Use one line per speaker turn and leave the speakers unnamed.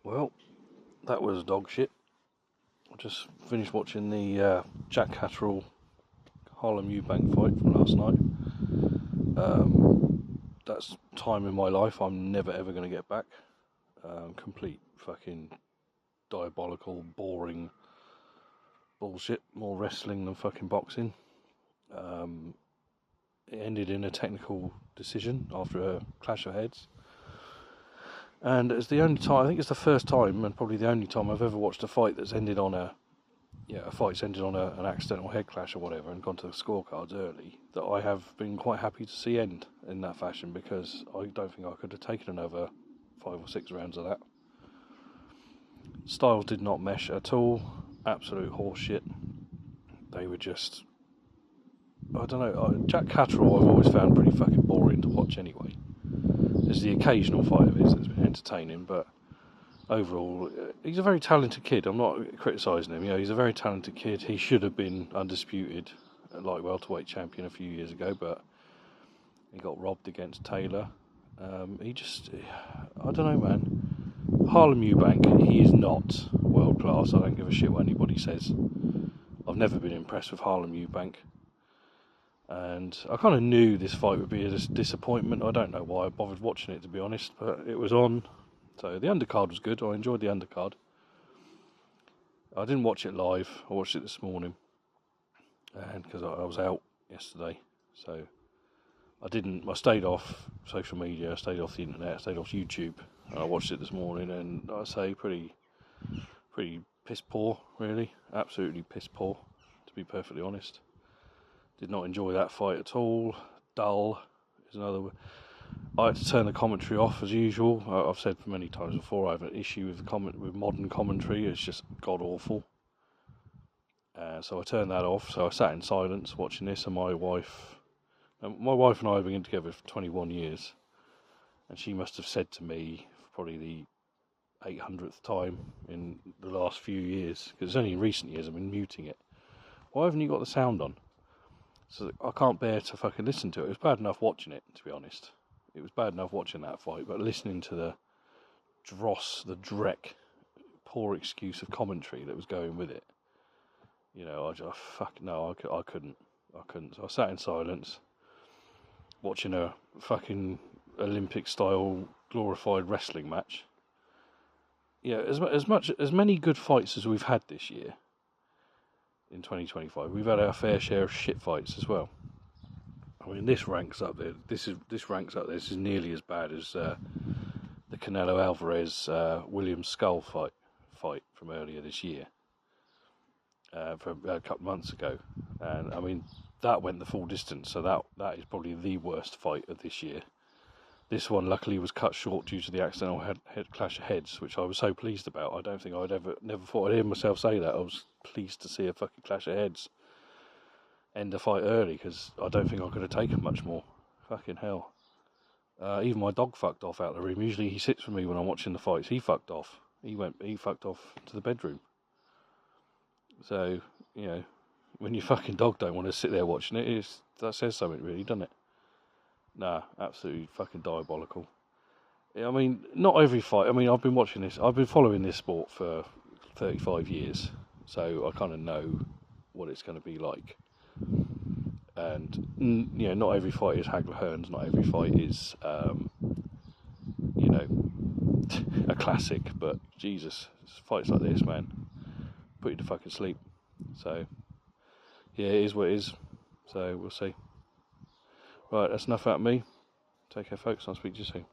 Well, that was dog shit. I just finished watching the Jack Catterall Harlem Eubank fight from last night. That's time in my life I'm never ever going to get back. Complete fucking diabolical, boring bullshit. More wrestling than fucking boxing. It ended in a technical decision after a clash of heads. And it's the only time, I think it's the first time, and probably the only time I've ever watched a fight that's ended on an accidental head clash or whatever, and gone to the scorecards early, that I have been quite happy to see end in that fashion, because I don't think I could have taken another 5 or 6 rounds of that. Styles did not mesh at all. Absolute horseshit. They were just, I don't know. Jack Catterall I've always found pretty fucking boring to watch anyway. There's the occasional fight of his that's been entertaining, but overall, he's a very talented kid. I'm not criticising him. He's a very talented kid. He should have been undisputed light welterweight champion a few years ago, but he got robbed against Taylor. I don't know, man. Harlem Eubank, he is not world class. I don't give a shit what anybody says. I've never been impressed with Harlem Eubank. And I kind of knew this fight would be a disappointment. I don't know why I bothered watching it, to be honest, but it was on. So the undercard was good. I enjoyed the undercard. I didn't watch it live. I watched it this morning, and because I was out yesterday, so I stayed off social media. I stayed off the internet. I stayed off YouTube. And I watched it this morning, and I say pretty piss poor, really. Absolutely piss poor, to be perfectly honest. Did not enjoy that fight at all. Dull is another word. I had to turn the commentary off as usual. I've said many times before I have an issue with modern commentary. It's just god awful. So I turned that off. So I sat in silence watching this, and my wife and I have been together for 21 years, and she must have said to me for probably the 800th time in the last few years, because it's only in recent years I've been muting it. Why haven't you got the sound on? So I can't bear to fucking listen to it. It was bad enough watching it, to be honest. It was bad enough watching that fight, but listening to the dreck, poor excuse of commentary that was going with it, I couldn't. So I sat in silence, watching a fucking Olympic-style glorified wrestling match. Yeah, as many good fights as we've had this year, in 2025, we've had our fair share of shit fights as well. I mean, this ranks up there. This is nearly as bad as the Canelo Alvarez William Skull fight from earlier this year, from a couple of months ago. And I mean, that went the full distance. So that is probably the worst fight of this year. This one, luckily, was cut short due to the accidental head clash of heads, which I was so pleased about. I don't think never thought I'd hear myself say that. I was pleased to see a fucking clash of heads end the fight early, because I don't think I could have taken much more. Fucking hell. Even my dog fucked off out of the room. Usually he sits with me when I'm watching the fights. He fucked off. He fucked off to the bedroom. So, when your fucking dog don't want to sit there watching it, that says something, really, doesn't it? Nah, absolutely fucking diabolical. I mean, not every fight. I mean, I've been following this sport for 35 years, so I kind of know what it's going to be like. And, not every fight is Hagler Hearns, not every fight is, a classic, but Jesus, fights like this, man, put you to fucking sleep. So, yeah, it is what it is. So, we'll see. Right, that's enough out of me. Take care, folks. I'll speak to you soon.